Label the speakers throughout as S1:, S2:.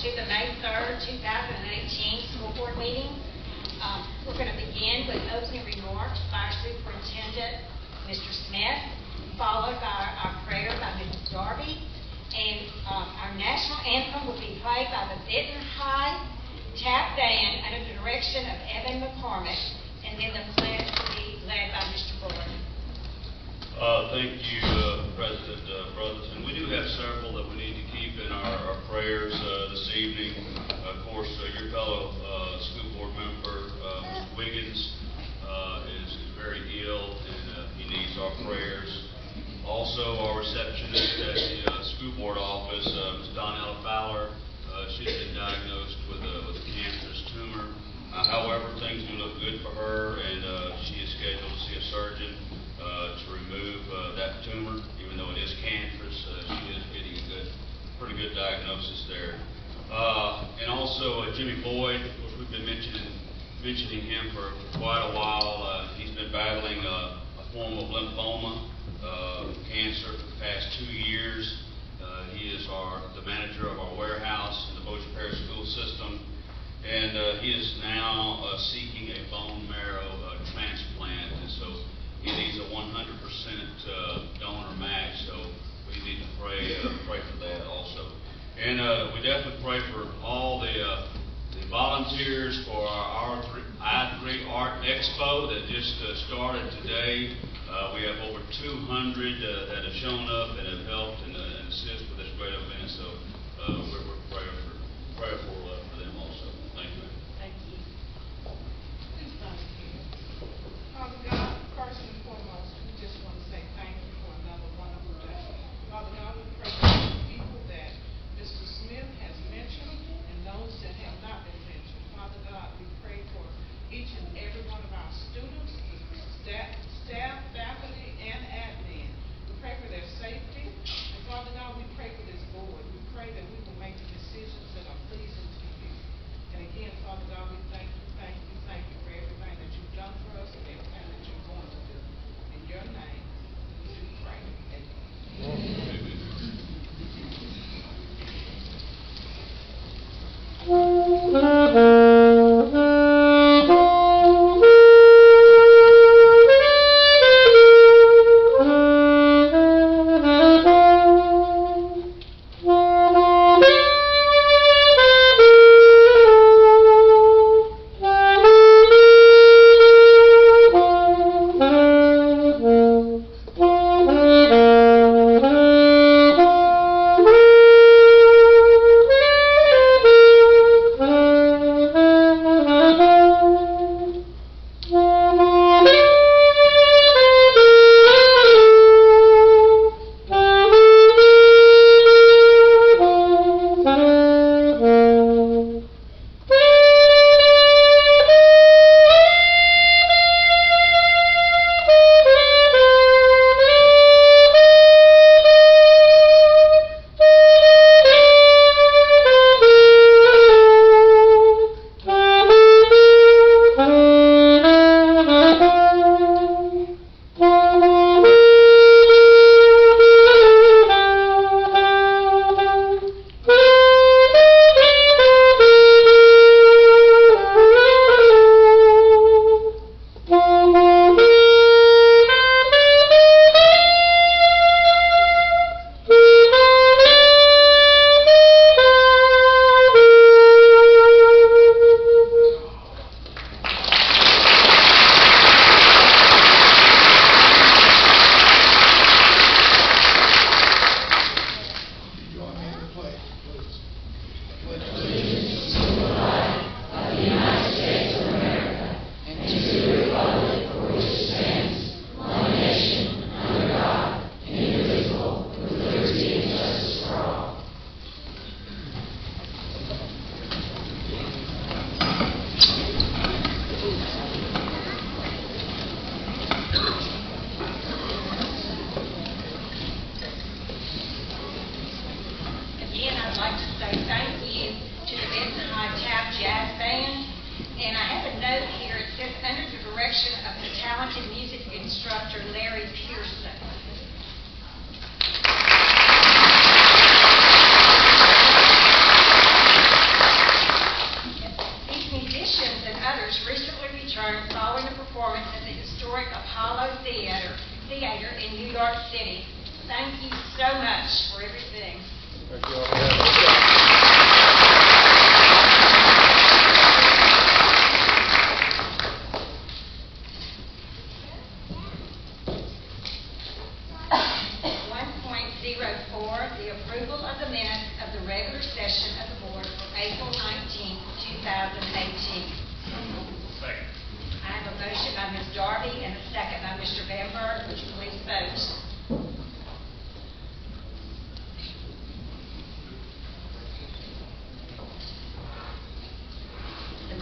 S1: to the May 3rd, 2018 school board meeting. We're going to begin with opening remarks by our superintendent, Mr. Smith, followed by our prayer by Mrs. Darby, and our national anthem will be played by the Benton High Tap Band under the direction of Evan McCormick, and then the pledge will be led by Mr. Bullard.
S2: Thank you, President Brotherton. We do have several that we need to keep in our prayers this evening. Of course, your fellow school board member, Mr. Wiggins, is very ill, and he needs our prayers. Also, our receptionist at the school board office, Ms. Donnella Fowler, she's been diagnosed with a cancerous tumor. However, things do look good for her, and she is scheduled to see a surgeon to remove that tumor. Even though it is cancerous, she is getting a pretty good diagnosis there. And also Jimmy Boyd, of course, we've been mentioning him for quite a while. He's been battling a form of lymphoma cancer for the past 2 years. He is the manager of our warehouse in the Bossier Parish school system, and he is now seeking a bone marrow transplant, and so he needs a 100% donor match, so we need to pray for that also. And we definitely pray for all the volunteers for our I3 Art Expo that just started today. We have over 200 that have shown up and have helped and assist with this great event, so we're prayerful for them also. Thank you.
S1: Thank you.
S3: Father God, first and foremost, we just want to say thank you for another wonderful day. Father God, we pray for the people that Mr. Smith has mentioned and those that have not been mentioned. Father God, we pray for each and every one of our students, staff, faculty, and admin. We pray for their safety. And Father God, we pray for this board. We pray that we will make the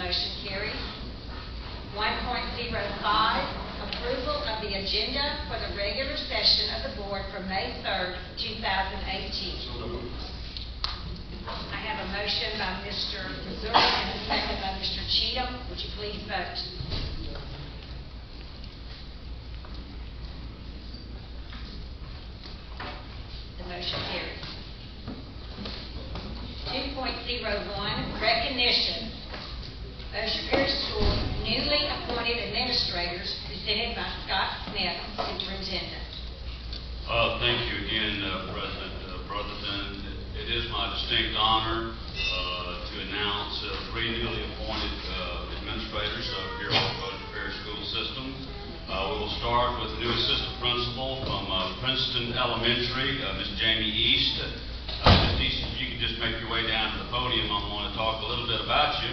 S1: Motion carries. 1.05, approval of the agenda for the regular session of the board for May 3rd, 2018. I have a motion by Mr. Missouri and a second by Mr. Cheatham. Would you please vote? The motion carries. 2.01, recognition. Bossier Parish School newly appointed administrators, presented by Scott Smith, Superintendent.
S2: Thank you again, President Brotherton. It is my distinct honor to announce three newly appointed administrators here at the Bossier Parish School System. We will start with the new assistant principal from Princeton Elementary, Ms. Jamie East. Ms. East, if you could just make your way down to the podium, I want to talk a little bit about you.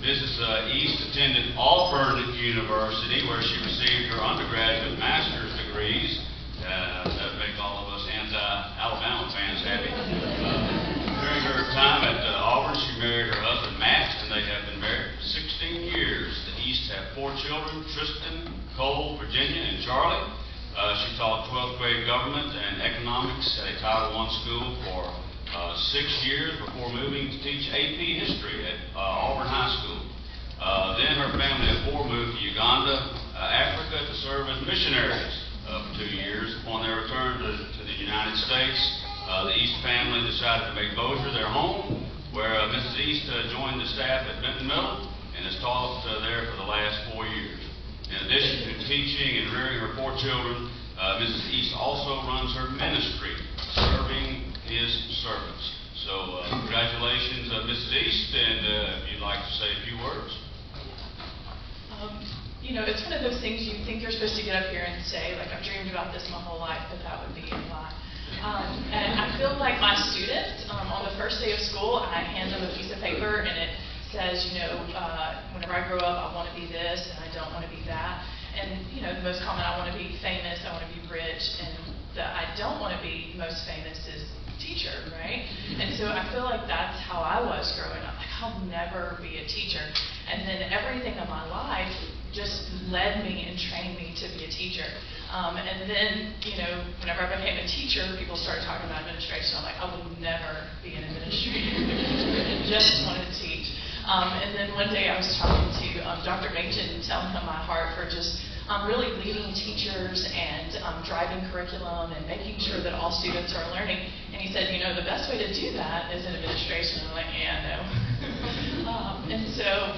S2: Mrs. East attended Auburn University, where she received her undergraduate master's degrees. That would make all of us anti-Alabama fans happy. During her time at Auburn, she married her husband, Matt, and they have been married for 16 years. The East have 4 children, Tristan, Cole, Virginia, and Charlie. She taught 12th grade government and economics at a Title I school for 6 years before moving to teach AP history at Auburn High School. Then her family of 4 moved to Uganda, Africa, to serve as missionaries for 2 years. Upon their return to the United States, the East family decided to make Bossier their home, where Mrs. East joined the staff at Benton Middle and has taught there for the last 4 years. In addition to teaching and rearing her 4 children, Mrs. East also runs her ministry, Serving His Servants. So congratulations, Mrs. East, and if you'd like to say a few words.
S4: You know, it's one of those things you think you're supposed to get up here and say, like, I've dreamed about this my whole life, but that would be a lie. And I feel like my students, on the first day of school, I hand them a piece of paper, and it says, you know, whenever I grow up, I want to be this, and I don't want to be that. And, you know, the most common, I want to be famous, I want to be rich, and the I don't want to be most famous is teacher, right? And so I feel like that's how I was growing up. Like, I'll never be a teacher. And then everything in my life just led me and trained me to be a teacher. And then, you know, whenever I became a teacher, people started talking about administration. I'm like, I would never be an administrator. I just wanted to teach. And then one day I was talking to Dr. Machen, telling him my heart for just really leading teachers and driving curriculum and making sure that all students are learning. And he said, you know, the best way to do that is in administration. I'm like, yeah, no. And so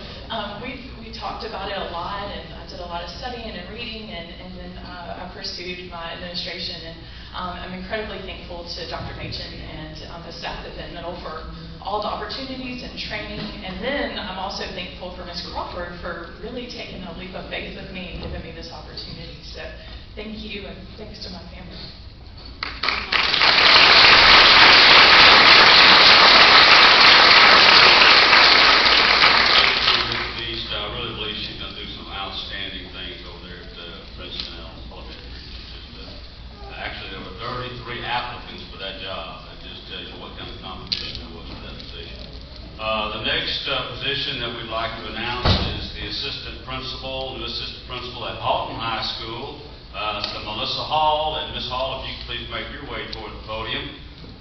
S4: we talked about it a lot, and I did a lot of studying and reading, and then I pursued my administration. And I'm incredibly thankful to Dr. Machen and the staff at Benton Middle for all the opportunities and training. And then I'm also thankful for Ms. Crawford for really taking a leap of faith with me and giving me this opportunity. So thank you, and thanks to my family.
S2: I really believe she's going to do some outstanding things over there at Princeton Elementary. Actually, there were 33 applicants for that job. That just tells you what kind of competition there was for that position. The next position that we'd like to announce is the assistant principal, new assistant principal at Halton High School. So Melissa Hall, and Ms. Hall, if you could please make your way toward the podium.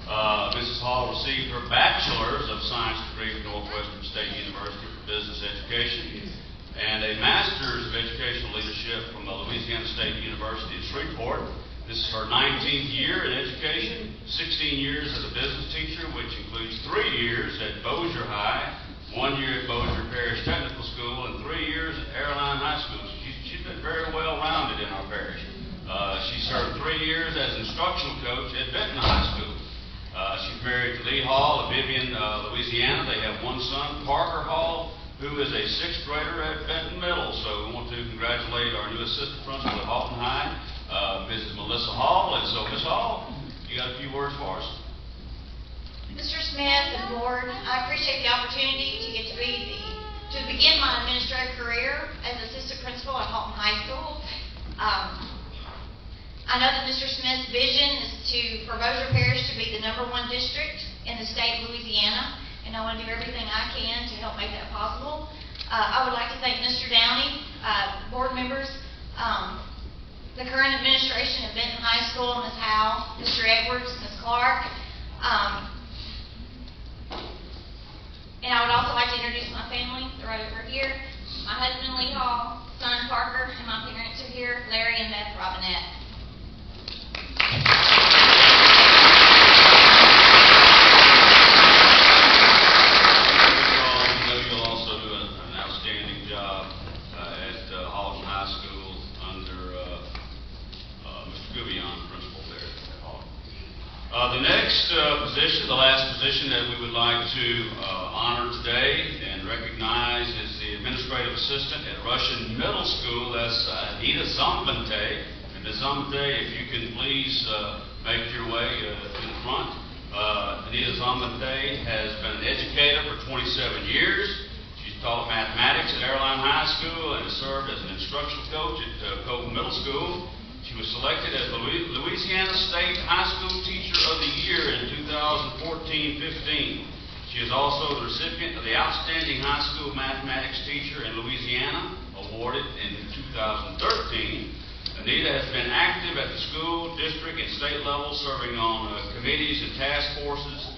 S2: Mrs. Hall received her Bachelor's of Science degree from Northwestern State University for Business Education and a Master's of Educational Leadership from Louisiana State University at Shreveport. This is her 19th year in education, 16 years as a business teacher, which includes 3 years at Bossier High, 1 year at Bossier Parish Technical School, and 3 years at Airline High School. So she's been very well-rounded in our parish. She served 3 years as instructional coach at Benton High School. She's married to Lee Hall of Vivian, Louisiana. They have 1 son, Parker Hall, who is a 6th grader at Benton Middle. So we want to congratulate our new assistant principal at Halton High, Mrs. Melissa Hall. And so, Ms. Hall, you got a few words for us.
S1: Mr. Smith and board, I appreciate the opportunity to get to begin my administrative career as assistant principal at Halton High School. I know that Mr. Smith's vision is for Bossier Parish to be the #1 district in the state of Louisiana, and I want to do everything I can to help make that possible.
S5: I would like to thank Mr. Downey, board members, the current administration at Benton High School, Ms. Howe, Mr. Edwards, Ms. Clark. And I would also like to introduce my family. They're right over here. My husband, Lee Hall, son, Parker, and my parents are here, Larry and Beth Robinette.
S2: You'll also do an outstanding job at Halton High School under Mr. Goubion, principal there at Halton. The next position, the last position that we would like to honor today and recognize is the administrative assistant at Russian Middle School. That's Anita Zombante. And Ms. Zombante, if you can please make your way to the front. Anita Zombante has been an educator for 27 years. She's taught mathematics at Airline High School and has served as an instructional coach at Colton Middle School. She was selected as the Louisiana State High School Teacher of the Year in 2014-15. She is also the recipient of the Outstanding High School Mathematics Teacher in Louisiana, awarded in 2013. Anita has been active at the school, district, and state level, serving on committees and task forces.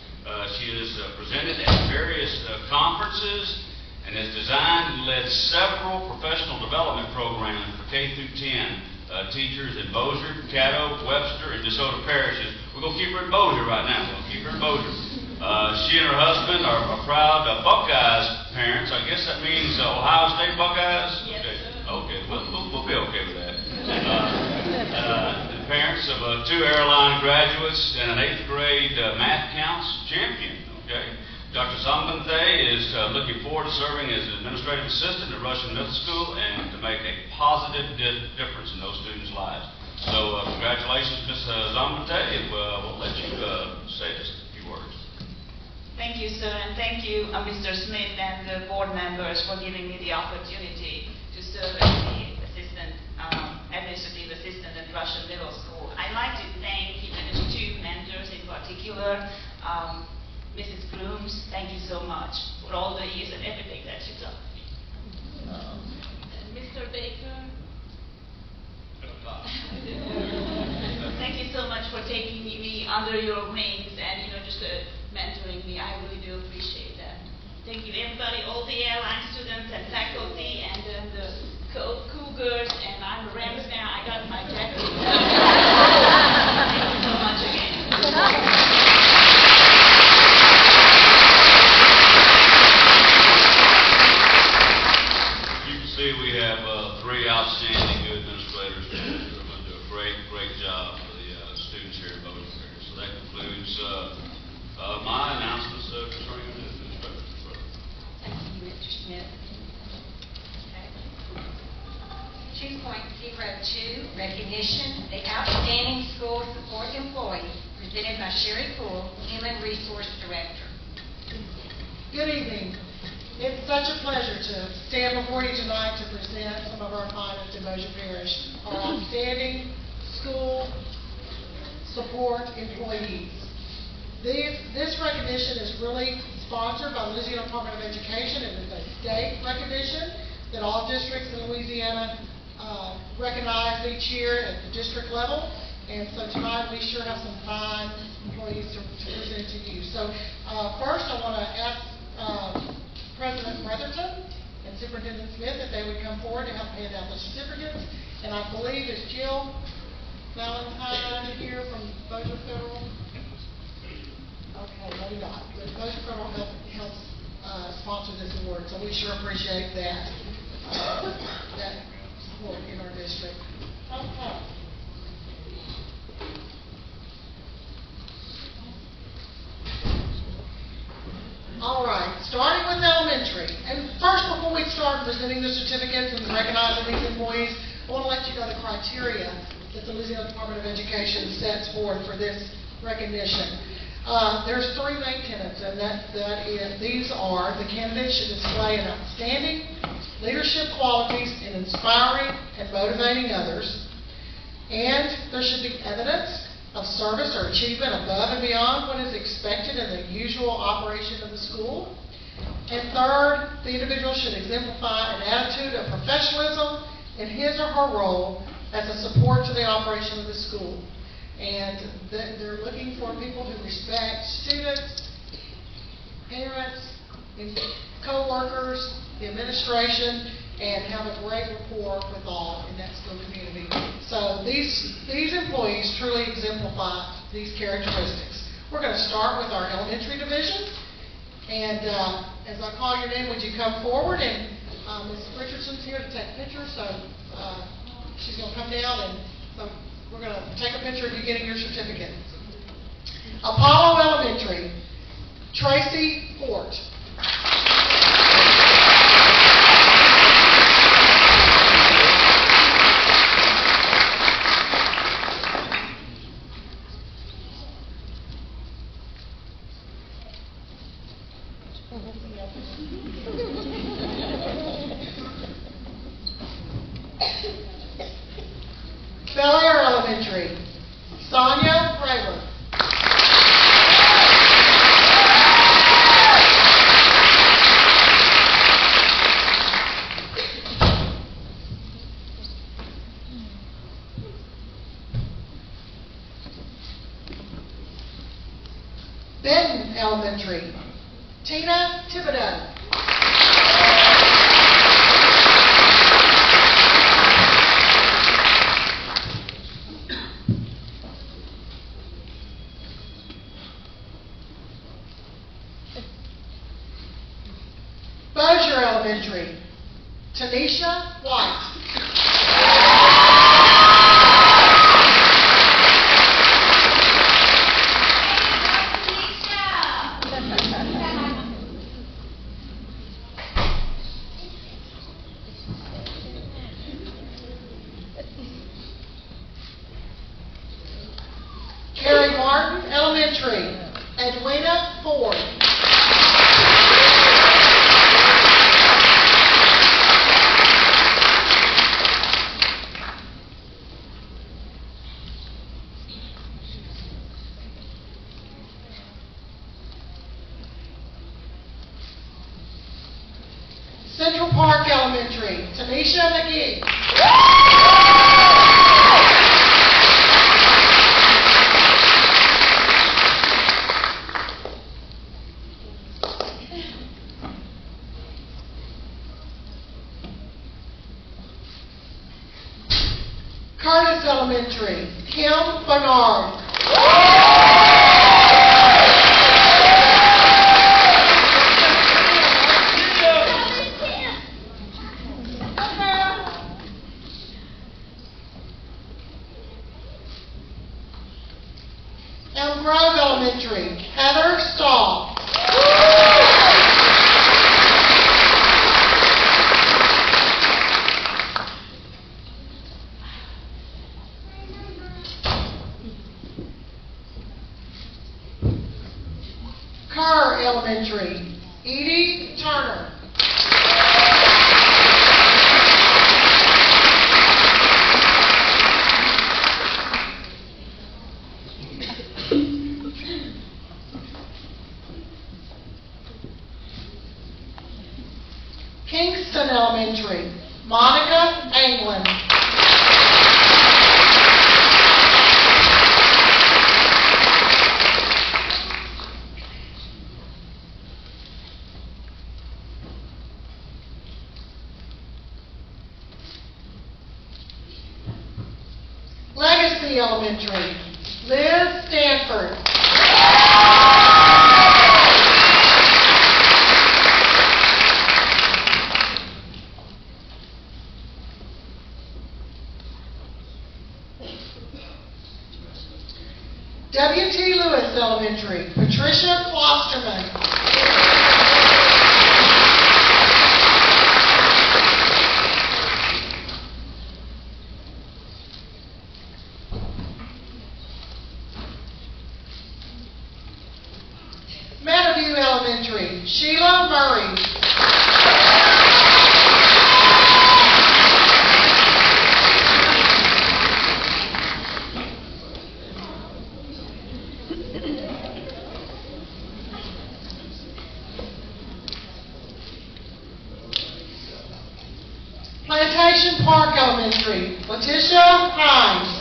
S2: She has presented at various conferences and has designed and led several professional development programs for K through 10 teachers in Bossier, Caddo, Webster, and DeSoto parishes. We're going to keep her in Bossier right now. We're going to keep her in Bossier. She and her husband are proud Buckeyes parents. I guess that means Ohio State Buckeyes?
S5: Yes,
S2: Okay.
S5: sir.
S2: Okay, we'll be okay with that. The parents of 2 airline graduates and an 8th grade math counts champion. Okay. Dr. Zombante is looking forward to serving as an administrative assistant at Russian Middle School and to make a positive difference in those students' lives. So congratulations, Ms. Zombante, and we'll let you say just a few words.
S6: Thank you, sir, and thank you, Mr. Smith and the board members for giving me the opportunity to serve as the administrative assistant at Russian Middle School. I'd like to thank the 2 mentors in particular. Mrs. Grooms, thank you so much for all the years and everything that you've done. Mr. Baker, thank you so much for taking me under your wings and just mentoring me. I really do appreciate that. Thank you, everybody, all the airline students and faculty, and then the Cougars, and I'm a Rams fan. I got my jacket. Thank you so much again.
S2: You can see we have 3 outstanding new administrators who are going to do a great job for the students here in Bossier. So that concludes my announcements concerning the administrators.
S1: Thank you, Mr. Smith. 2.02, recognition, the Outstanding School Support Employee, presented by Sherry Poole, Human Resource Director.
S7: Good evening. It's such a pleasure to stand before you tonight to present some of our finest in Bossier Parish, our outstanding school support employees. This recognition is really sponsored by the Louisiana Department of Education, and it's a state recognition that all districts in Louisiana recognize each year at the district level. And so tonight we sure have some fine employees to present to you. So first I want to ask President Brotherton and Superintendent Smith if they would come forward to help hand out the certificates. And I believe it's Jill Valentine here from Bossier Federal. Okay, maybe not. But Bossier Federal helps sponsor this award, so we sure appreciate that support in our district. Okay. All right, starting with elementary. And first, before we start presenting the certificates and recognizing these employees, I want to let you know the criteria that the Louisiana Department of Education sets forth for this recognition. There's 3 main tenets, and these are: the candidate should display an outstanding leadership qualities in inspiring and motivating others, and there should be evidence of service or achievement above and beyond what is expected in the usual operation of the school. And third, the individual should exemplify an attitude of professionalism in his or her role as a support to the operation of the school. And they're looking for people who respect students, parents, co-workers, the administration, and have a great rapport with all in that school community. So these employees truly exemplify these characteristics. We're going to start with our elementary division. And as I call your name, would you come forward? And Ms. Richardson's here to take pictures, so she's going to come down, and so we're going to take a picture of you getting your certificate. Apollo Elementary, Tracy Fort. Bel Air Elementary, Sonia Rayler. Benton Elementary, Tina Thibodeau. Bossier Elementary, Tanisha White. Carrie Martin Elementary, Edwina Ford. Central Park Elementary, Tanisha McGee. Curtis Elementary, Kim Bernard. Elm Grove Elementary, Heather Stahl. Kerr Elementary, Edie Turner. Kingston Elementary, Monica Anglin. Legacy Elementary, Liz Stanford. W.T. Lewis Elementary, Patricia Klosterman. Meadowview Elementary, Sheila Murray. Plantation Park Elementary, Letitia Hines.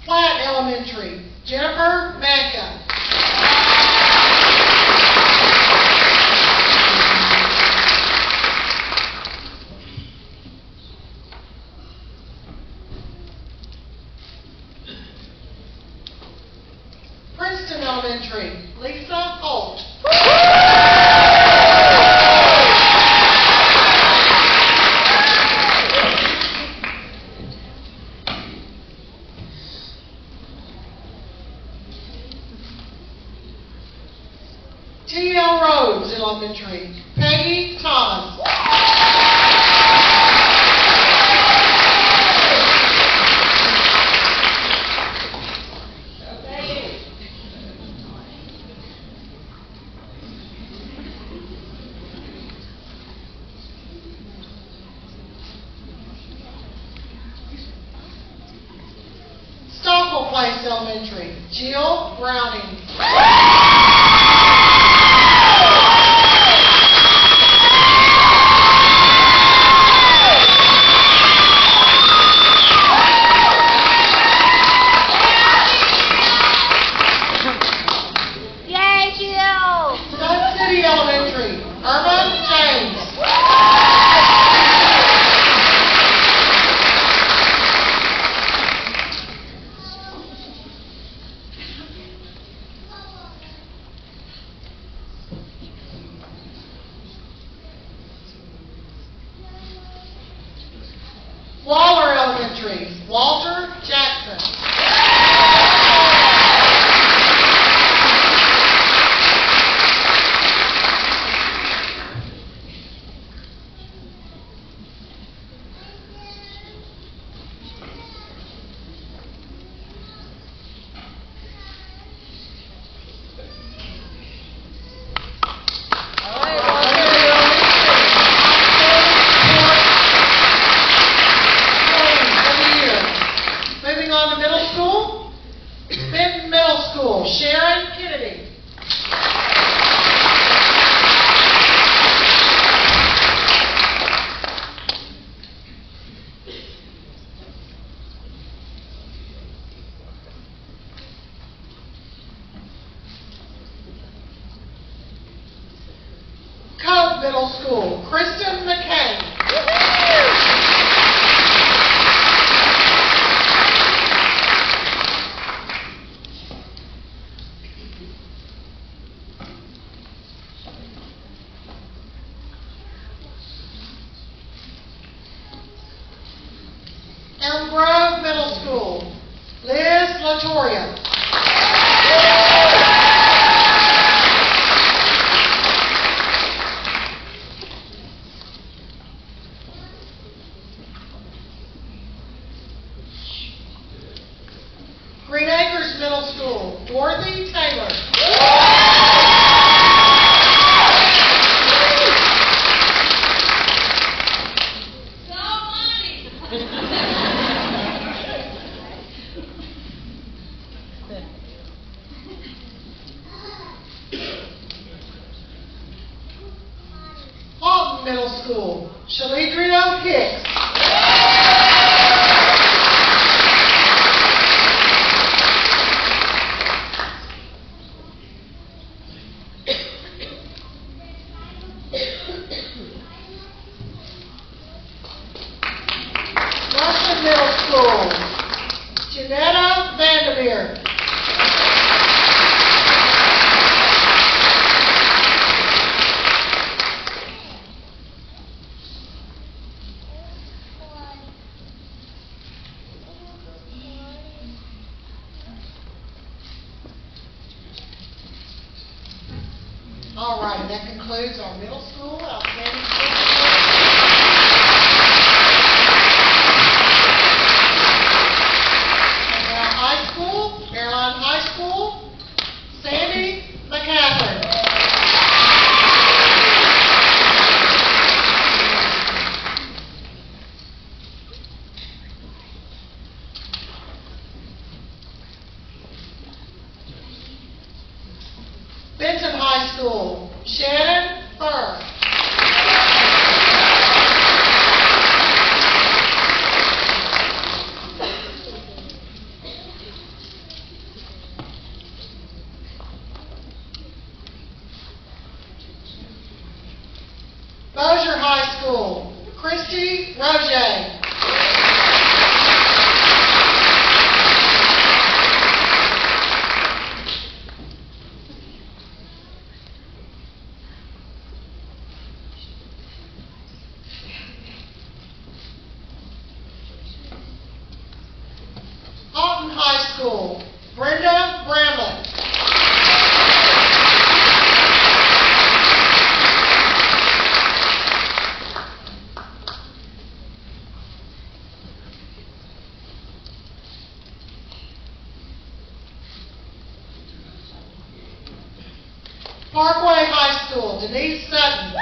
S7: Platt Elementary, Jennifer Manka. Princeton Elementary, Lisa Holt. T.L. Rhodes Elementary, Peggy Thomas. Stockwell Place Elementary, Jill Browning.
S5: Yay, Jill!
S7: Sun City Elementary, Irma James. Waller Elementary, Walter Jackson. Moving on to middle school, Benton Middle School, Sharon Kennedy. Cove Middle School, Kristen McCain. Elm Grove Middle School, Liz Latoria. Green Acres Middle School, Dorothy Taylor. Halton Middle School, Shaledria Hicks. Russian Middle School, Janetta Vandermeer. All right, that concludes our middle school outstanding student. And now high school, Caroline High School, Sandy McCaffrey. School, Shannon Burr. Bossier High School, Christy Roget. Alton High School, Brenda Bramlett. Parkway High School, Denise Sutton.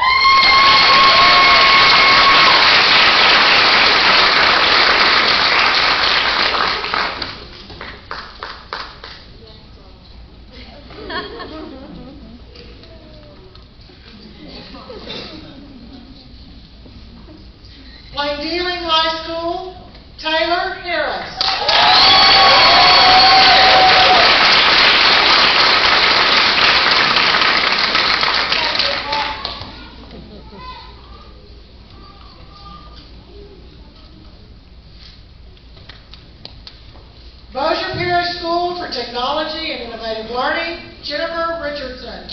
S7: Plain Dealing High School, Taylor Harris. Bossier Parish School for Technology and Innovative Learning, Jennifer Richardson.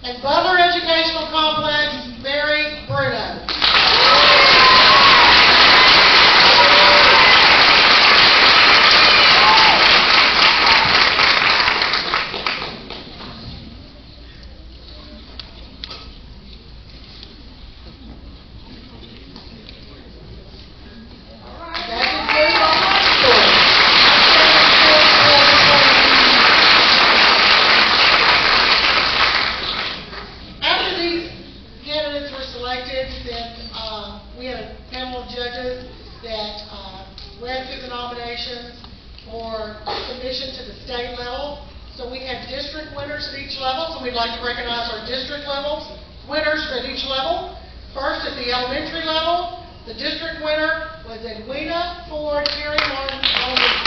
S7: And Butler Educational Complex, Mary Bruno. That concludes our high school. After these candidates were selected, then we had a panel of judges that read through the nominations for submission to the state level. So we had district winners at each level, so we'd like to recognize our district levels, winners at each level. First, at the elementary level, the district winner was Edwina Ford Terry Martin Elementary.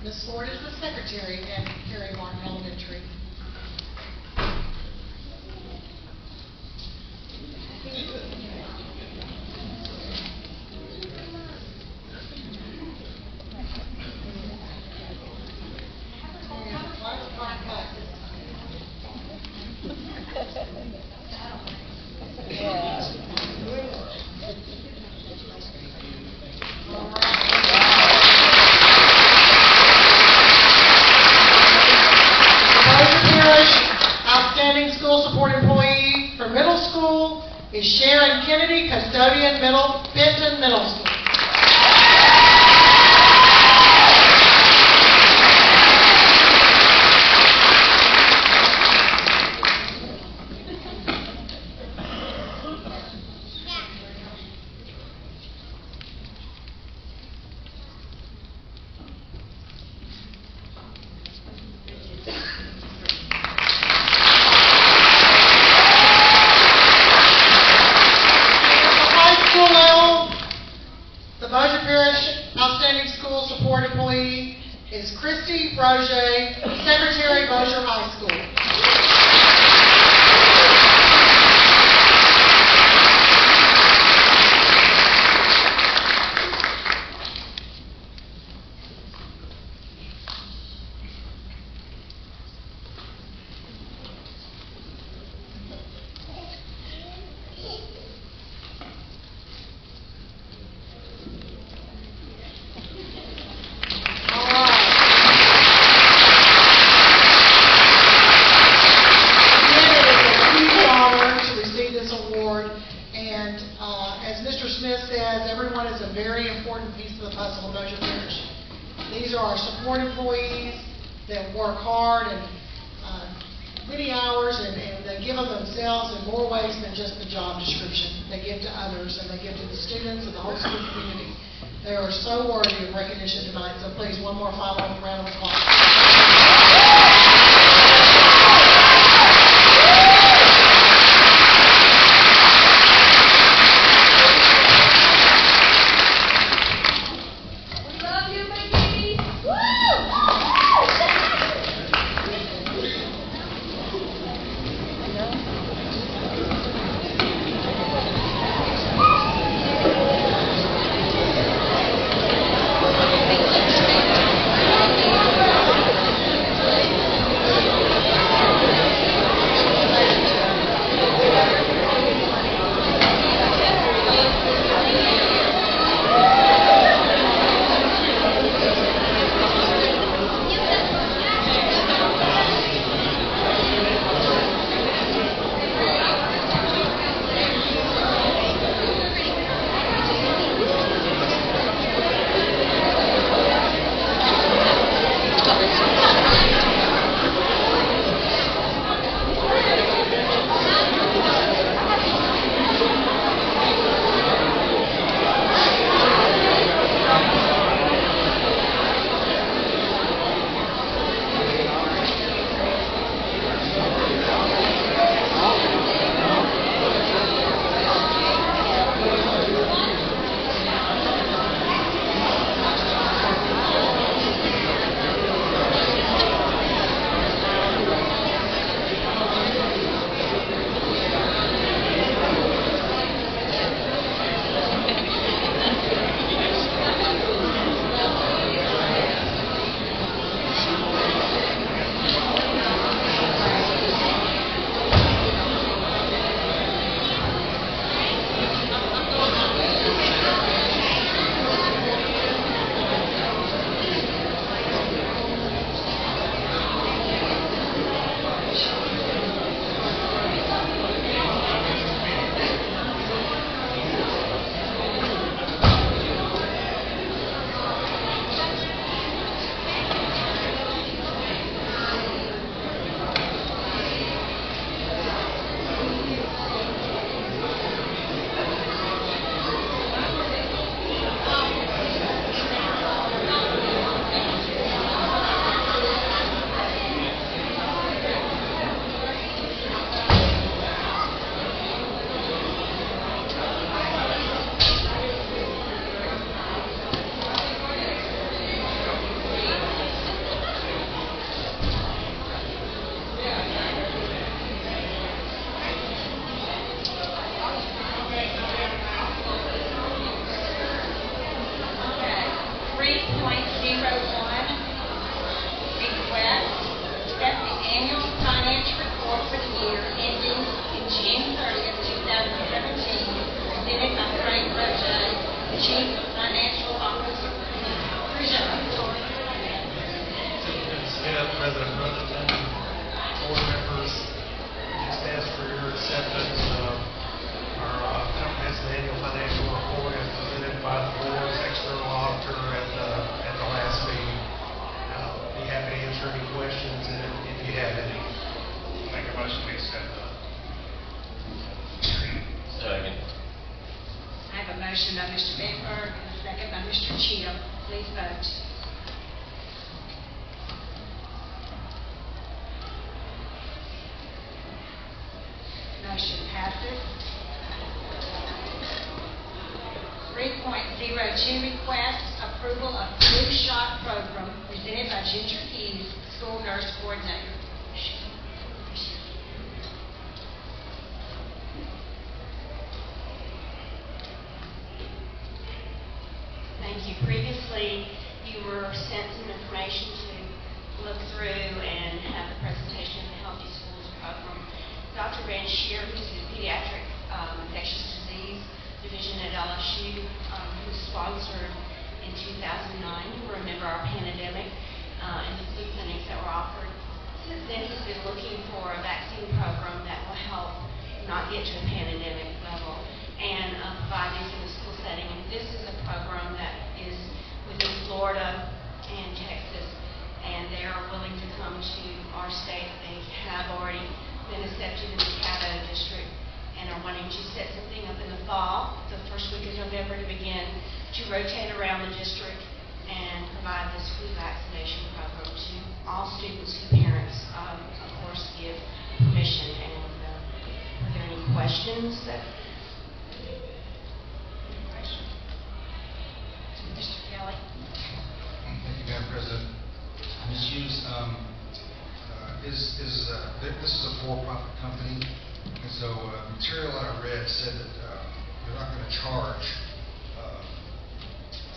S7: Ms. Ford is the secretary at Terry Martin Elementary. Outstanding School Support Employee for Middle School is Sharon Kennedy, custodian, Benton Middle School. The Bossier Parish Outstanding School Support Employee is Christy Roget, Secretary, Bossier High School. important piece of the puzzle in Bossier Parish. These are our support employees that work hard and many hours, and they give of themselves in more ways than just the job description. They give to others, and they give to the students and the whole school community. They are so worthy of recognition tonight, so please, one more final round of applause.
S8: President Brotherton, board members, just ask for your acceptance of our comprehensive annual financial report as presented by the board's external auditor at the last meeting. Be happy to answer any questions if you have any.
S9: Make a motion to accept that.
S10: Second.
S1: I have a motion by Mr. Bedford and a second by Mr. Cheatham. Please vote. Motion passes. 3.02, request approval of flu shot program presented by Ginger Hughes, school nurse coordinator.
S11: Thank you. Previously, you were sent some information to look through and have the presentation of the Healthy Schools program. Dr. Van Sheer, who's the Pediatric Infectious Disease Division at LSU, who sponsored in 2009, you remember our pandemic and the flu clinics that were offered. Since then, he's been looking for a vaccine program that will help not get to a pandemic level. and provide these in a school setting. And this is a program that is within Florida and Texas, and they are willing to come to our state. They have already been accepted in the Caddo district and are wanting to set something up in the fall, the first week of November, to begin to rotate around the district and provide this flu vaccination program to all students whose parents, of course, give permission. And are there any questions?
S1: Mr. Kelly?
S10: Thank you, Madam President. Ms. Hughes, this is a for-profit company, and so material that I read said that you're not going to charge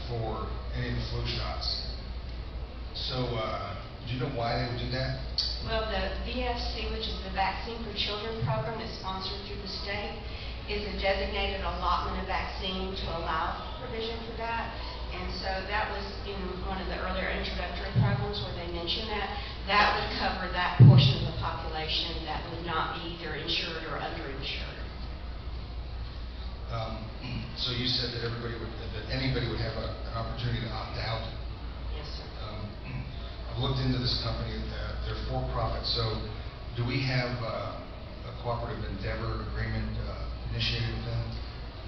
S10: for any of the flu shots. So, do you know why they would do that?
S11: Well, the VFC, which is the Vaccine for Children program that's sponsored through the state, is a designated allotment of vaccine to allow provision for that. And so that was in one of the earlier introductory programs where they mentioned that. That would cover that portion of the population that would not be either insured or underinsured.
S10: So you said that anybody would have an opportunity to opt out.
S11: Yes, sir.
S10: I've looked into this company. They're for-profit. So do we have a cooperative endeavor agreement initiated with them?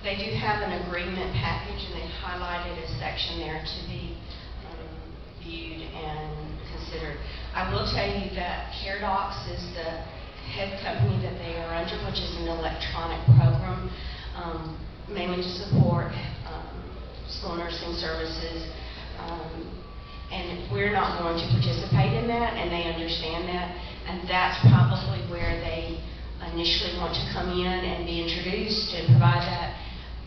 S11: They do have an agreement package, and they've highlighted a section there to be viewed and considered. I will tell you that CareDocs is the head company that they are under, which is an electronic program, mainly to support school nursing services. And we're not going to participate in that, and they understand that. And that's probably where they initially want to come in and be introduced and provide that.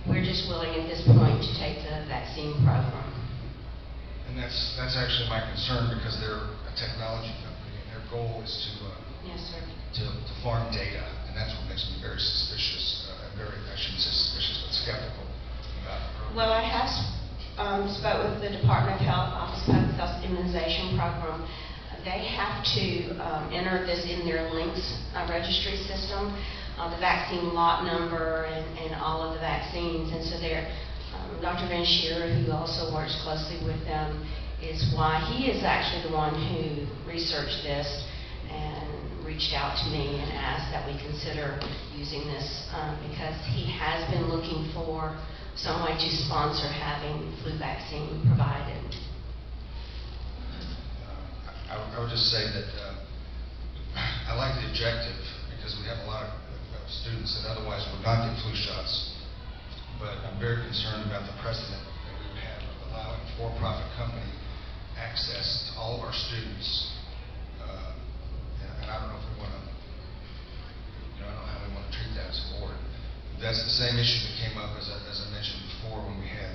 S11: We're just willing at this point to take the vaccine program.
S10: And that's actually my concern, because they're a technology company and their goal is to
S11: Yes, sir.
S10: to farm data, and that's what makes me very suspicious. I shouldn't say suspicious, but skeptical about the program.
S11: Well, I have spoke with the Department of Health Office of Public Health Immunization Program. They have to enter this in their links registry system, the vaccine lot number and all of the vaccines. And so Dr. Van Sheer, who also works closely with them, is why he is actually the one who researched this and reached out to me and asked that we consider using this because he has been looking for some way to sponsor having flu vaccine provided.
S10: I would just say that I like the objective, because we have a lot of students that otherwise would not get flu shots. But I'm very concerned about the precedent that we would have of allowing a for-profit company access to all of our students. And I don't know if we want to, I don't know how we want to treat that as a board. That's the same issue that came up, as I mentioned before, when we had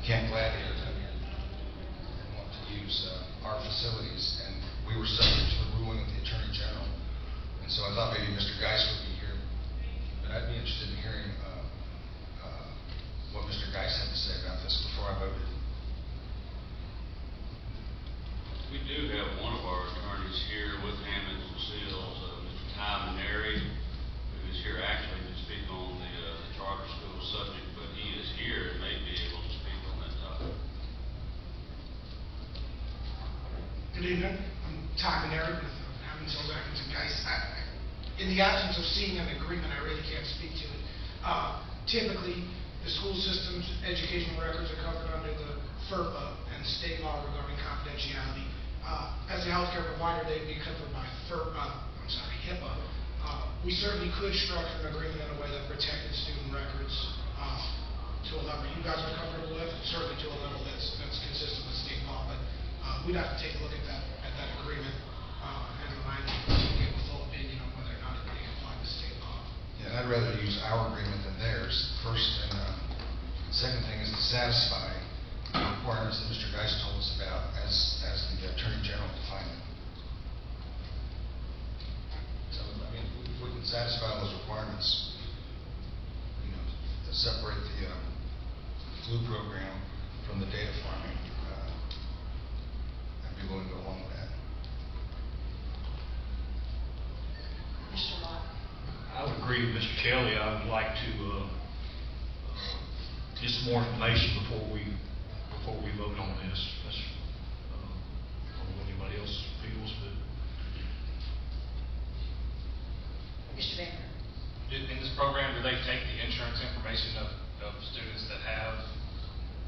S10: Camp Gladiator come in and want to use our facilities, and we were subject to the ruling of the Attorney General. And so I thought maybe Mr. Geis would be here, but I'd be interested in hearing what Mr. Geis had to say about this before I voted.
S2: We do have one of our attorneys here with Hammonds and Seals, Mr. Ty Maneri, who is here actually to speak on the charter school subject, but he is here and may be able to speak on that topic.
S12: Good evening. I'm Ty Maneri with Hammonds, Seals, and Geis. In the absence of seeing an agreement, I really can't speak to it. Typically, the school system's educational records are covered under the FERPA and state law regarding confidentiality. As a healthcare provider, they'd be covered by HIPAA. We certainly could structure an agreement in a way that protected student records to a level you guys are comfortable with, certainly to a level that's consistent with state law. But we'd have to take a look at that agreement and the language to get a full opinion on whether or not it really applied to state law.
S10: Yeah, and I'd rather use our agreement than theirs. First, and the second thing is to satisfy the requirements that Mr. Geis told us about as the Attorney General defined them. So, I mean, if we can satisfy those requirements, to separate the flu program from the data farming, I'd be willing to go along with that.
S11: Mr. Lott.
S9: I would agree with Mr. Kelly. I would like to
S8: just more information before we vote on this. That's, I don't know what anybody else feels, but.
S1: Mr. Baker?
S9: In this program, do they take the insurance information of students that have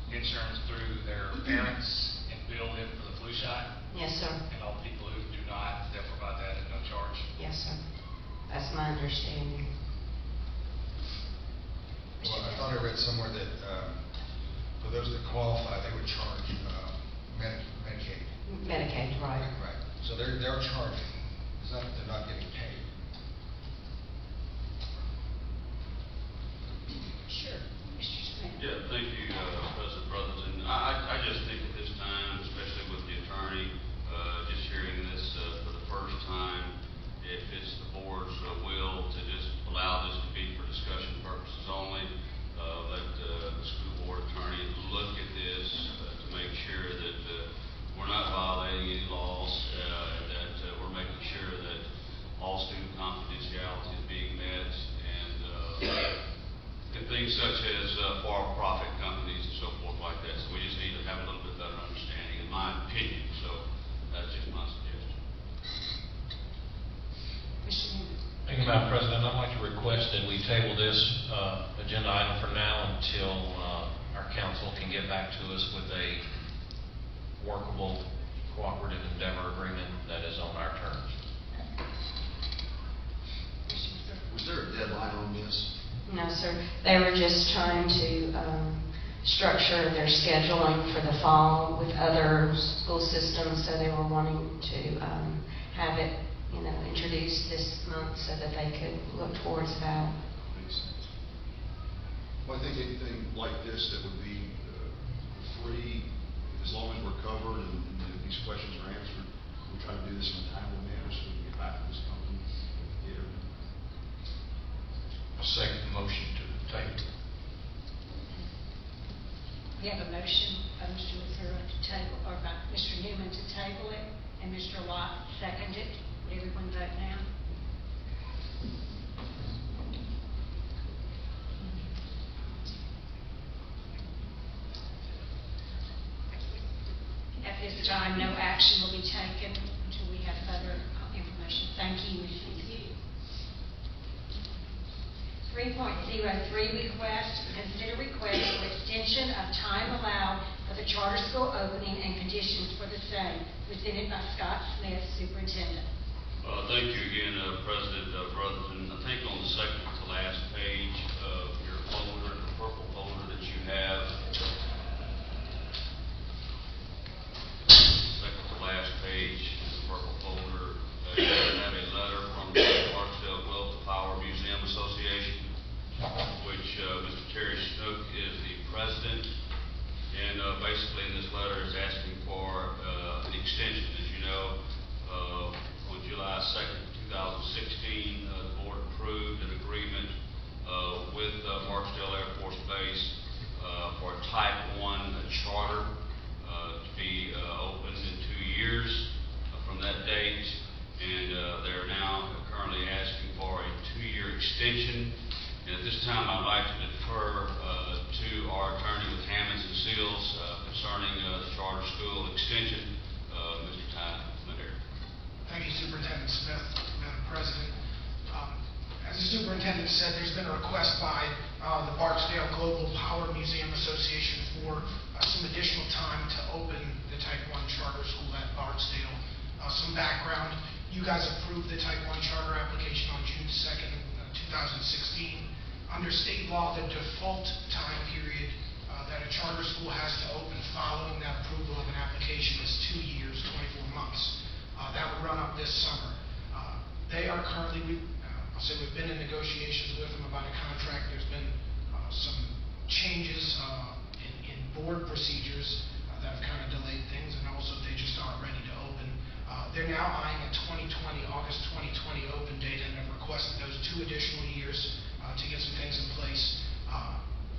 S9: insurance through their parents and bill them for the flu shot?
S13: Yes, sir.
S9: And all the people who do not, they'll provide that at no charge?
S13: Yes, sir. That's my understanding.
S10: Well, I thought I read somewhere that for those that qualify, they would charge Medicaid.
S13: Medicaid, right.
S10: Right. So they're charging. It's not that they're not getting paid.
S1: Sure. Mr. Smith?
S2: Yeah, thank you, President Brotherton. I just think at this time, especially with the attorney, just hearing this for the first time, if it's the board's will to just allow this to be for discussion purposes only, let the school board attorney look at this to make sure that we're not violating any laws, that we're making sure that all student confidentiality is being met, and things such as for-profit companies and so forth like that. So we just need to have a little bit better understanding, in my opinion. So that's just my suggestion.
S1: Mr. Newman?
S14: Thank you, Madam President. I'd like to request that we table this agenda item for now until our council can get back to us with a workable cooperative endeavor agreement that is on our terms.
S15: Was there a deadline on this?
S13: No, sir. They were just trying to structure their scheduling for the fall with other school systems, so they were wanting to have it, introduced this month so that they could look towards that.
S15: Makes sense. Well, I think anything like this that would be free, as long as we're covered and these questions are answered, we try to do this in a timely manner so we can get back to this company here.
S8: I'll second the motion to table.
S1: We have a motion by Mr. Lucero to table, or by Mr. Newman to table it, and Mr. Lott seconded it. Would everyone vote now? At this time, no action will be taken until we have further information. Thank you, Ms. Hughes. 3.03 request, consider request for extension of time allowed for the charter school opening and conditions for the same, presented by Scott Smith, Superintendent.
S2: Thank you again, President Brotherton. I think on the second to last page of your folder, the purple folder that you have, second to last page, the purple folder, you have a letter from the Barksdale Globe to Power Museum Association, which Mr. Terry Snook is the president, and basically in this letter is asking for an extension. As you know, on July 2nd, 2016, the board approved an agreement with Barksdale Air Force Base for a Type 1 charter to be opened in 2 years from that date, and they're now currently asking for a 2-year extension. And at this time, I'd like to defer to our attorney with Hammonds and Seals concerning the charter school extension, Mr. Ty Madera.
S12: Thank you, Superintendent Smith, Madam President. As the superintendent said, there's been a request by the Barksdale Global Power Museum Association for some additional time to open the Type 1 charter school at Barksdale. Some background, you guys approved the Type 1 charter application on June 2nd, 2016. Under state law, the default time period that a charter school has to open following that approval of an application is 2 years, 24 months. That would run up this summer. They are currently, I'll say we've been in negotiations with them about a contract. There's been some changes in board procedures that have kind of delayed things, and also they just aren't ready to open. They're now eyeing a August 2020 open date, and have requested those 2 additional years to get some things in place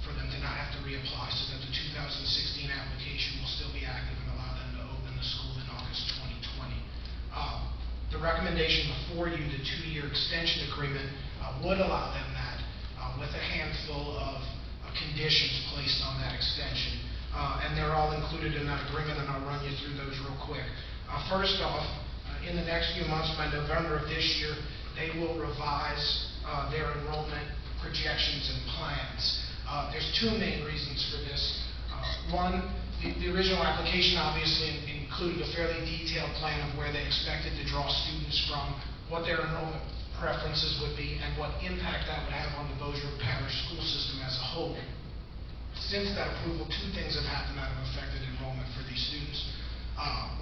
S12: for them to not have to reapply, so that the 2016 application will still be active and allow them to open the school in August 2020. The recommendation before you, the 2-year extension agreement, would allow them that with a handful of conditions placed on that extension. And they're all included in that agreement, and I'll run you through those real quick. First off, in the next few months, by November of this year, they will revise their enrollment projections and plans. There's two main reasons for this. One, the original application obviously included a fairly detailed plan of where they expected to draw students from, what their enrollment preferences would be, and what impact that would have on the Bossier Parish school system as a whole. Since that approval, two things have happened that have affected enrollment for these students.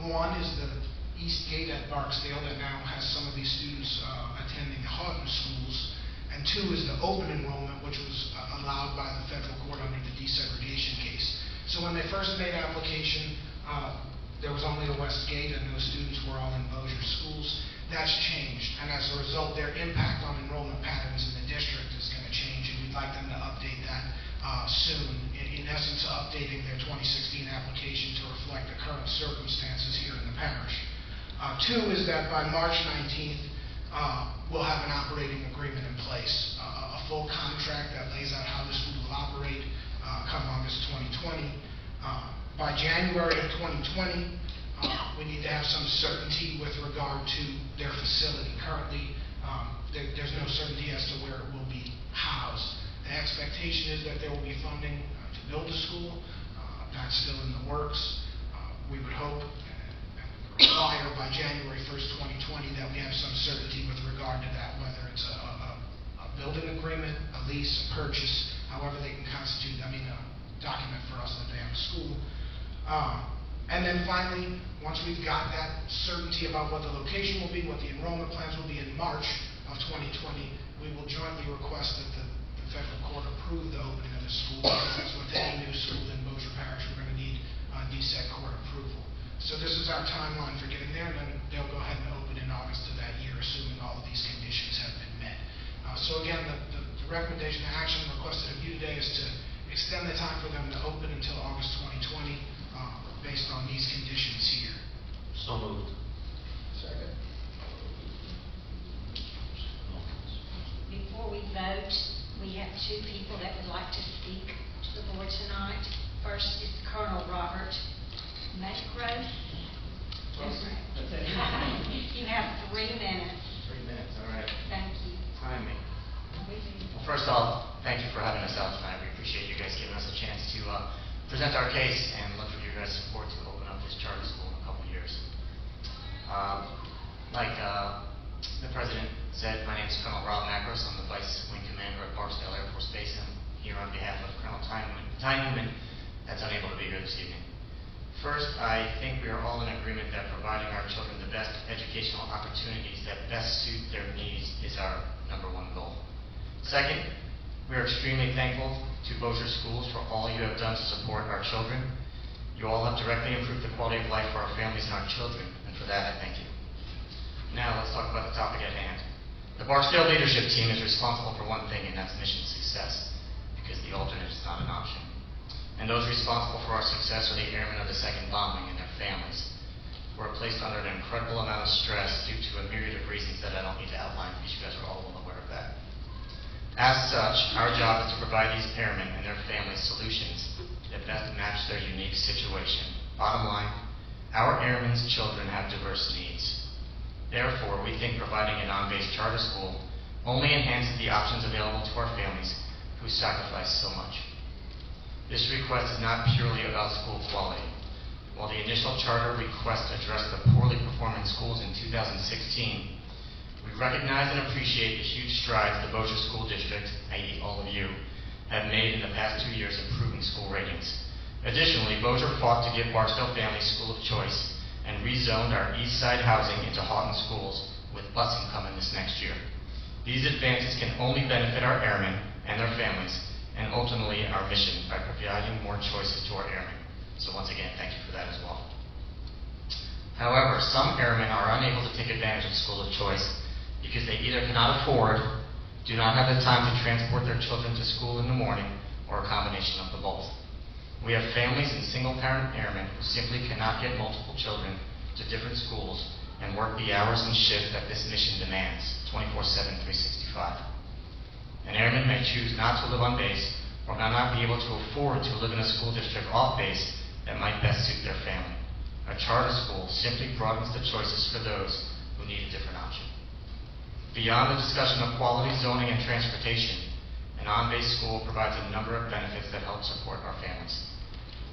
S12: One is the East Gate at Barksdale that now has some of these students attending the Houghton schools. And two is the open enrollment, which was allowed by the federal court under the desegregation case. So when they first made application, there was only the West Gate, and those students were all in Bossier schools. That's changed, and as a result, their impact on enrollment patterns in the district is going to change, and we'd like them to update that soon. In essence, updating their 2016 application to reflect the current circumstances here in the parish. Two is that by March 19th, we'll have an operating agreement in place, a full contract that lays out how the school will operate come August 2020. By January of 2020, we need to have some certainty with regard to their facility. Currently, there's no certainty as to where it will be housed. The expectation is that there will be funding to build the school. That's still in the works. We would hope and require by January 1st, 2020 that we have some certainty with regard to that, whether it's a building agreement, a lease, a purchase, however they can constitute, a document for us that they have a school. And then finally, once we've got that certainty about what the location will be, what the enrollment plans will be in March of 2020, we will jointly request that the federal court approve the opening of the school, because as with any new school in Bossier Parish, we're going to need DSEG court approval. So this is our timeline for getting there, and then they'll go ahead and open in August of that year, assuming all of these conditions have been met. So again, the recommendation, the action requested of you today is to extend the time for them to open until August 2020, based on these conditions here.
S14: So moved.
S12: Second.
S1: Before we vote, we have two people that would like to speak to the board tonight. First is Colonel Robert Macro. You have 3 minutes.
S16: 3 minutes, all right.
S1: Thank you.
S16: Time me. Well, first off, thank you for having us out tonight. We appreciate you guys giving us a chance to present our case and look for your guys' support to open up this charter school in a couple years. Like the President said, my name is Colonel Rob Macros. I'm the Vice Wing Commander at Barksdale Air Force Base. I'm here on behalf of Colonel Ty Newman, that's unable to be here this evening. First, I think we are all in agreement that providing our children the best educational opportunities that best suit their needs is our #1 goal. Second, we are extremely thankful to Bossier Schools for all you have done to support our children. You all have directly improved the quality of life for our families and our children, and for that I thank you. Now let's talk about the topic at hand. The Barksdale leadership team is responsible for one thing, and that's mission success, because the alternate is not an option. And those responsible for our success are the airmen of the 2nd Bombing and their families, who are placed under an incredible amount of stress due to a myriad of reasons that I don't need to outline, because you guys are all well aware of that. As such, our job is to provide these airmen and their families solutions that best match their unique situation. Bottom line, our airmen's children have diverse needs. Therefore, we think providing a non-based charter school only enhances the options available to our families who sacrifice so much. This request is not purely about school quality. While the initial charter request addressed the poorly performing schools in 2016, we recognize and appreciate the huge strides the Bossier School District, i.e. all of you, have made in the past 2 years improving school ratings. Additionally, Bossier fought to give Barksdale families school of choice and rezoned our east side housing into Houghton schools, with busing coming this next year. These advances can only benefit our airmen and their families, and ultimately our mission by providing more choices to our airmen. So once again, thank you for that as well. However, some airmen are unable to take advantage of school of choice because they either cannot afford, do not have the time to transport their children to school in the morning, or a combination of the both. We have families and single-parent airmen who simply cannot get multiple children to different schools and work the hours and shifts that this mission demands, 24/7, 365. An airman may choose not to live on base or may not be able to afford to live in a school district off base that might best suit their family. A charter school simply broadens the choices for those who need a different option. Beyond the discussion of quality, zoning, and transportation, an on-base school provides a number of benefits that help support our families.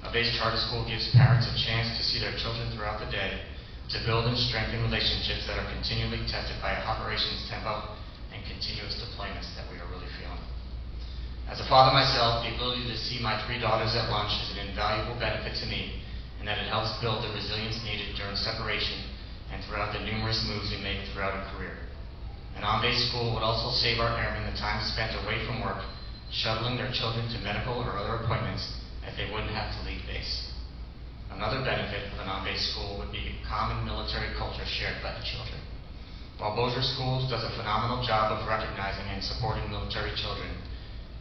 S16: A base charter school gives parents a chance to see their children throughout the day, to build and strengthen relationships that are continually tested by operations tempo and continuous deployments that we are really feeling. As a father myself, the ability to see my 3 daughters at lunch is an invaluable benefit to me, and that it helps build the resilience needed during separation and throughout the numerous moves we make throughout a career. An on-base school would also save our airmen the time spent away from work, shuttling their children to medical or other appointments, as they wouldn't have to leave base. Another benefit of an on-base school would be a common military culture shared by the children. While Bossier Schools does a phenomenal job of recognizing and supporting military children,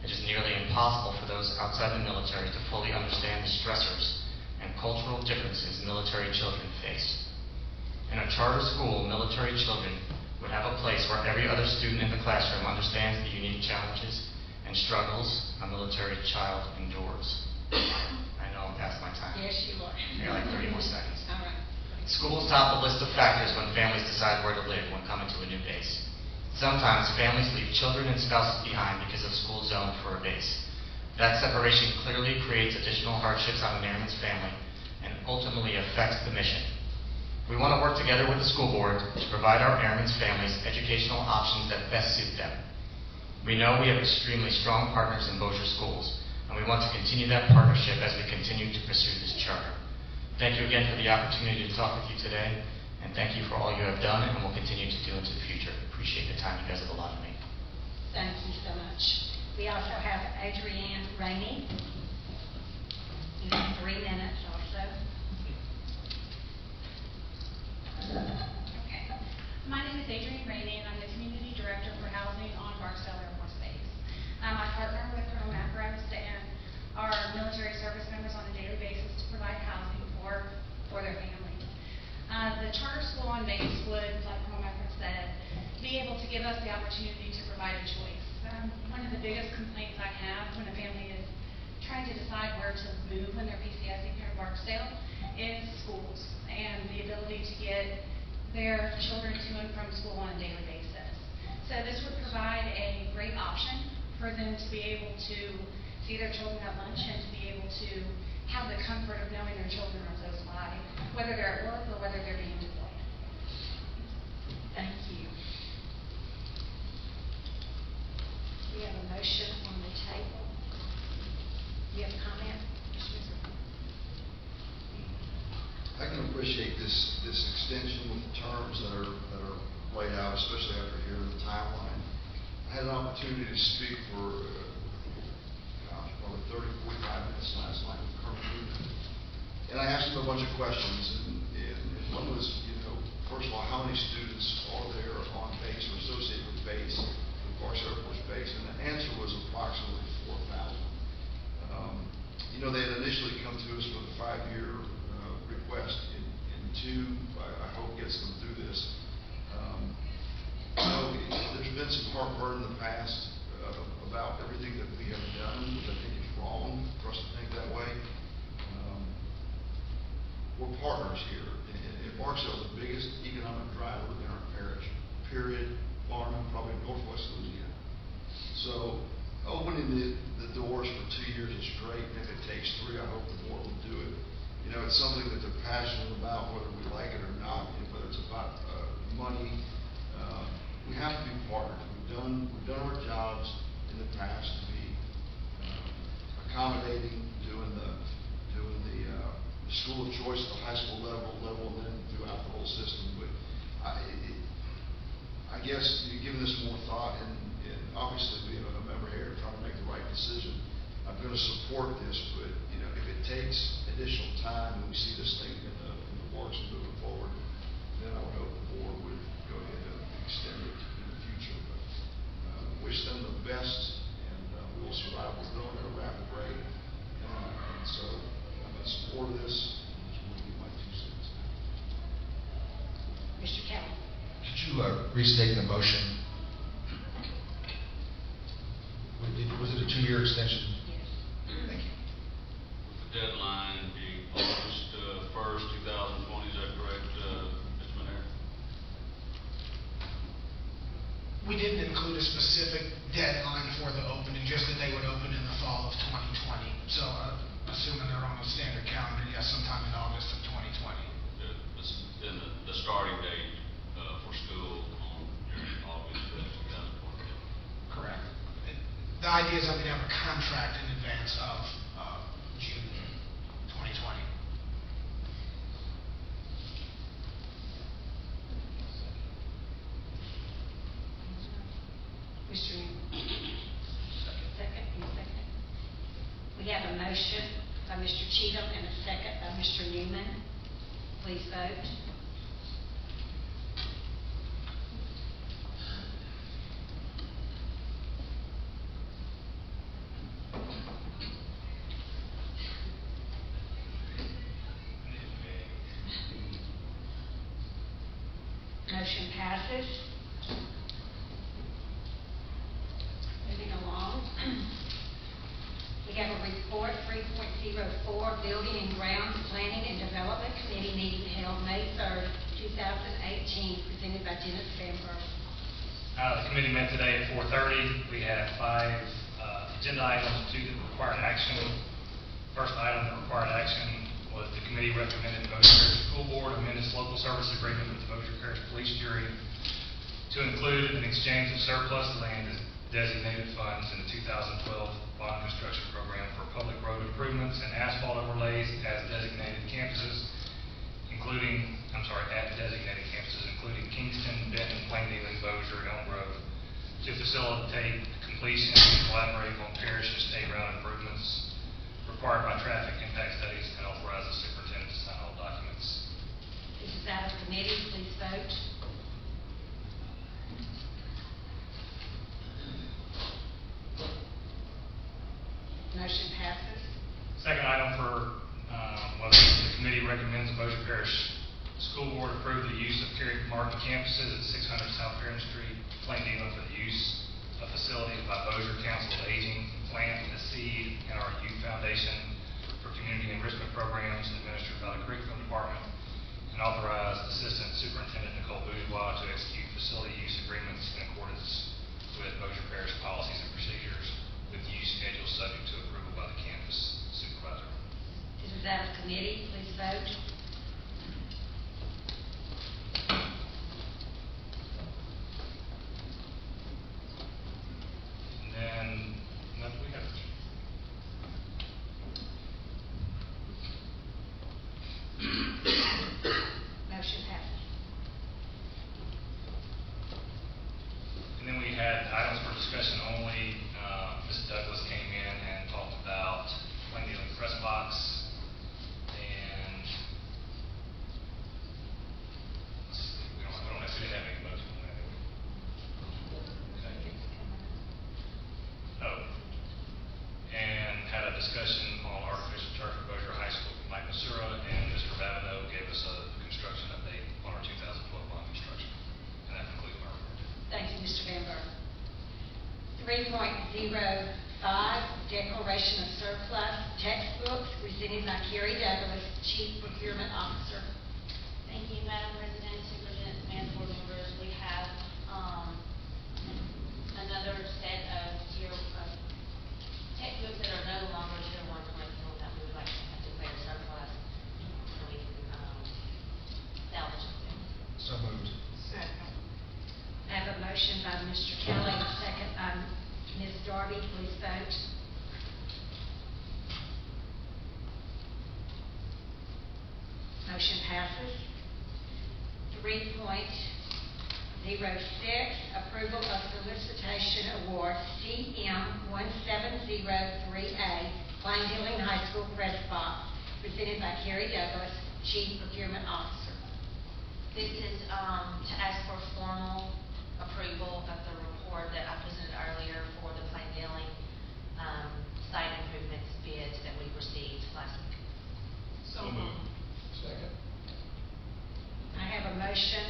S16: it is nearly impossible for those outside the military to fully understand the stressors and cultural differences military children face. In a charter school, military children would have a place where every other student in the classroom understands the unique challenges and struggles a military child endures. I know I'm past my time.
S1: Yes, you are.
S16: I got like 30 more seconds.
S1: All right.
S16: Schools top the list of factors when families decide where to live when coming to a new base. Sometimes families leave children and spouses behind because of school zone for a base. That separation clearly creates additional hardships on an airman's family and ultimately affects the mission. We want to work together with the school board to provide our airmen's families educational options that best suit them. We know we have extremely strong partners in Bossier Schools, and we want to continue that partnership as we continue to pursue this charter. Thank you again for the opportunity to talk with you today, and thank you for all you have done and will continue to do into the future. Appreciate the time you guys have allotted me.
S1: Thank you so much. We also have Adrienne Rainey. You have 3 minutes also.
S17: Okay. My name is Adrienne Rainey, and I'm the Community Director for Housing on Barksdale Air Force Base. I partner with Colonel Macros and our military service members on a daily basis to provide housing for their families. The charter school on base would, like Colonel Macros said, be able to give us the opportunity to provide a choice. One of the biggest complaints I have when a family is trying to decide where to move when they're PCSing here in Barksdale is schools and the ability to get their children to and from school on a daily basis. So this would provide a great option for them to be able to see their children at lunch and to be able to have the comfort of knowing their children are close by, whether they're at work or whether they're being deployed.
S1: Thank you. We have a motion on the table. You have a comment?
S15: I can appreciate this extension with the terms that are laid out, especially after hearing the timeline. I had an opportunity to speak for probably 30, 45 minutes last night with Colonel Newman, and I asked him a bunch of questions, and one was, first of all, how many students are there on base or associated with base, with Barksdale Air Force Base, and the answer was approximately 4,000. They had initially come to us with a 5-year request, and 2, I hope gets them through this. There's been some heartburn in the past about everything that we have done, which I think is wrong for us to think that way. We're partners here. And Barksdale is the biggest economic driver in our parish, period, Farming, probably Northwest Louisiana. So opening the doors for 2 years is great, and if it takes 3, I hope the board will do it. It's something that they're passionate about, whether we like it or not, whether it's about money. We have to be partners. We've done our jobs in the past to be accommodating, doing the school of choice at the high school level, and then throughout the whole system. But I guess giving this more thought, and obviously being a member here, trying to make the right decision, I'm going to support this. But if it takes additional time and we see this thing in the works and moving forward, then I would hope the board would go ahead and extend it in the future. But wish them the best, and we will survive. We're growing at a rapid rate, and so I'm in support of this. This will be my 2 cents.
S1: Mr. Kelly.
S10: Could you restate the motion? Was it a 2-year extension?
S1: Yes.
S12: include a specific deadline for the opening, just that they would open in the fall of 2020. So assuming they're on a standard calendar, yes, sometime in August of 2020.
S2: Then the starting date for school on August 2020.
S12: Correct. The idea is that we'd have a contract in advance of June 2020.
S1: Mr. Second, you second. We have a motion by Mr. Cheatham and a second by Mr. Newman. Please vote. Motion passes. Moving along. We have a report, 3.04, Building and Grounds Planning and Development Committee meeting held May 3rd, 2018, presented by Dennis Bamberg.
S9: The committee met today at 4:30. We had 5 agenda items, 2 that required action. First item that required action was the committee recommended the Bossier Parish School Board amend its local service agreement with the Bossier Parish Police Jury to include an exchange of surplus land as designated funds in the 2012 bond construction program for public road improvements and asphalt overlays at designated campuses, including Kingston, Benton, Plainview, and Bossier, Elm Grove, to facilitate completion and collaborate on parish and state route improvements required by traffic impact studies, and authorize the superintendent to sign all documents.
S1: This is out of committee. Please vote. Motion passes.
S9: Second item was the committee recommends the Bossier Parish School Board approve the use of Cary Martin campuses at 600 South Perrin Street, Plainview, for the use of facilities by Bossier Council of Aging, Plant the Seed, and our Youth Foundation for community enrichment programs administered by the Curriculum Department, and authorize Assistant Superintendent Nicole Bourgeois to execute facility use agreements in accordance with Bossier Parish policies and procedures with use schedules subject to approval by the campus supervisor.
S1: This is out of committee. Please vote.
S9: And then, what do we have?
S1: Motion passes.
S9: And then we had items for discussion only. Ms. Douglas came in and talked about Plainview Press Box, and we didn't have any motion on that, did we? Oh. And had a discussion on artificial turf at Bossier High School with Mike Masura, and Mr. Babineau gave us a construction update on our 2012 bond construction. And that concludes my report.
S1: Thank you, Mr. Bamberg. 3.05, Declaration of Surplus Textbooks, presented by Carrie Douglas, Chief Procurement Officer.
S11: Thank you, Madam President, Superintendent Smith, board members. We have another set of textbooks that are no longer Tier 1 curriculum that we would like to have declared surplus so we can salvage them.
S10: So moved.
S3: Second.
S1: I have a motion by Mr. Kelly, a second by Ms. Darby. Please vote. Motion passes. 3.06, approval of solicitation award CM1703A, Plain Dealing High School Press Box, presented by Carrie Douglas, Chief Procurement Officer.
S11: This is to ask for formal approval of the report that I presented earlier for the Plain Dealing site improvements bids that we received last week.
S3: So moved.
S10: Second.
S1: I have a motion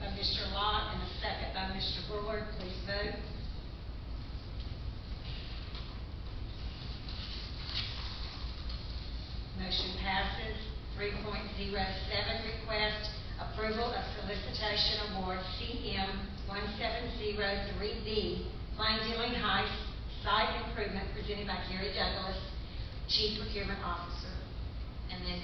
S1: by Mr. Lott and a second by Mr. Bullard. Please vote. Motion passes. 3.07, request approval of solicitation award CM 1703B, Plain Dealing Heights Site Improvement, presented by Gary Douglas, Chief Procurement Officer.
S18: And this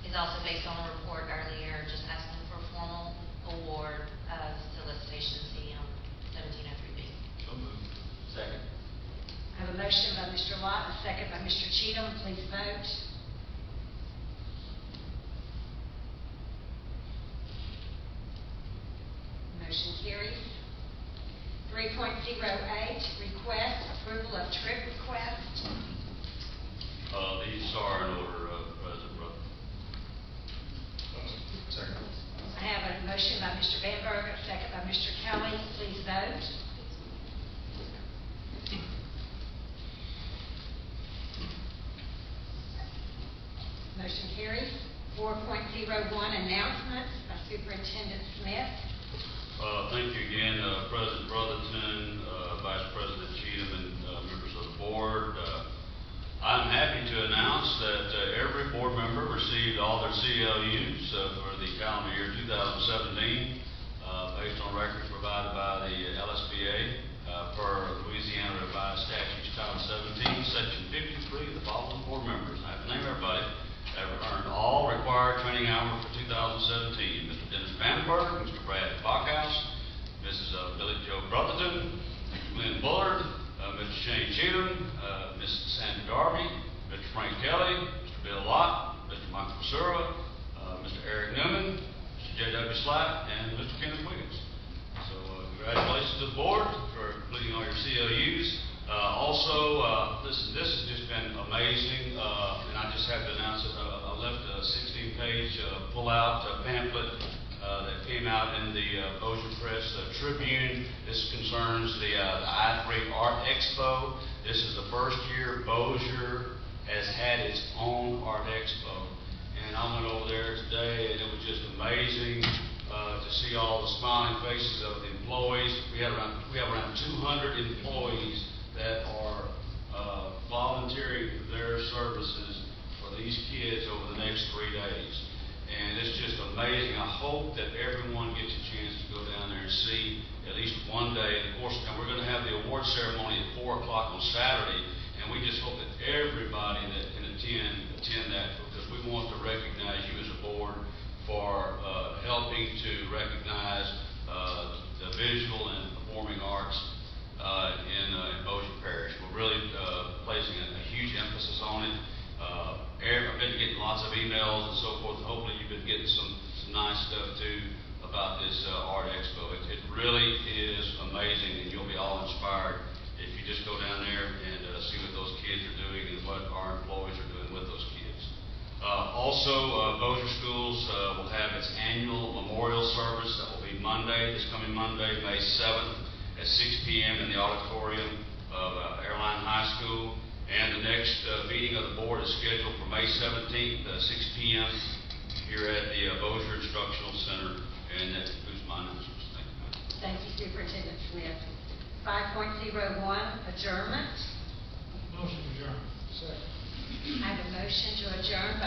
S18: is also based on the report earlier, just asking for formal award of solicitation CM 1703B.
S2: So moved.
S16: Second.
S1: I have a motion by Mr. Lott, a second by Mr. Cheatham. Please vote. Motion carries. 3.08, request approval of trip request.
S2: These are in order, President Brother.
S10: Second.
S1: I have a motion by Mr. Van Berg, a second by Mr. Kelly. Please vote. Motion carries. 4.01, announcements by Superintendent Smith.
S2: Thank you again, President Brotherton, Vice President Cheatham, and members of the board. I'm happy to announce that every board member received all their CLUs for the calendar year 2017, based on records provided by the LSBA per Louisiana Revised Statutes Title 17, Section 53. The following board members, I have to name everybody, have earned all required training hours for 2017. Mr. Dennis Vandenberg, Mr. Brad Bachhaus, Mrs. Billy Jo Brotherton, Mr. Glenn Bullard, Mr. Shane Cheatham, Mrs. Sandra Darby, Mr. Frank Kelly, Mr. Bill Lott, Mr. Michael Basura, Mr. Eric Newman, Mr. J.W. Slack, and Mr. Kenneth Wiggins. So congratulations to the board for completing all your CLUs. Listen, this has just been amazing, and I just have to announce it. I left a 16-page pull-out pamphlet that came out in the Bossier Press Tribune. This concerns the I3 Art Expo. This is the first year Bossier has had its own Art Expo. And I went over there today, and it was just amazing to see all the smiling faces of the employees. We have around 200 employees that are volunteering their services for these kids over the next 3 days. And it's just amazing. I hope that everyone gets a chance to go down there and see at least one day. And of course, now we're going to have the award ceremony at 4 o'clock on Saturday. And we just hope that everybody that can attend that, because we want to recognize you as a board for helping to recognize the visual and performing arts in Bossier Parish. We're really placing a huge emphasis on it. I've been getting lots of emails and so forth. Hopefully you've been getting some nice stuff too about this Art Expo. It really is amazing, and you'll be all inspired if you just go down there and see what those kids are doing and what our employees are doing with those kids. Bossier Schools will have its annual memorial service. That will be this coming Monday, May 7th at 6 p.m. in the auditorium of Airline High School. And the next meeting of the board is scheduled for May 17th, 6 p.m. here at the Bossier Instructional Center. And that concludes my announcements. Thank you, ma'am.
S1: Thank you, Superintendent Smith. 5.01, adjournment.
S8: Motion to adjourn. Second.
S1: I have a motion to adjourn by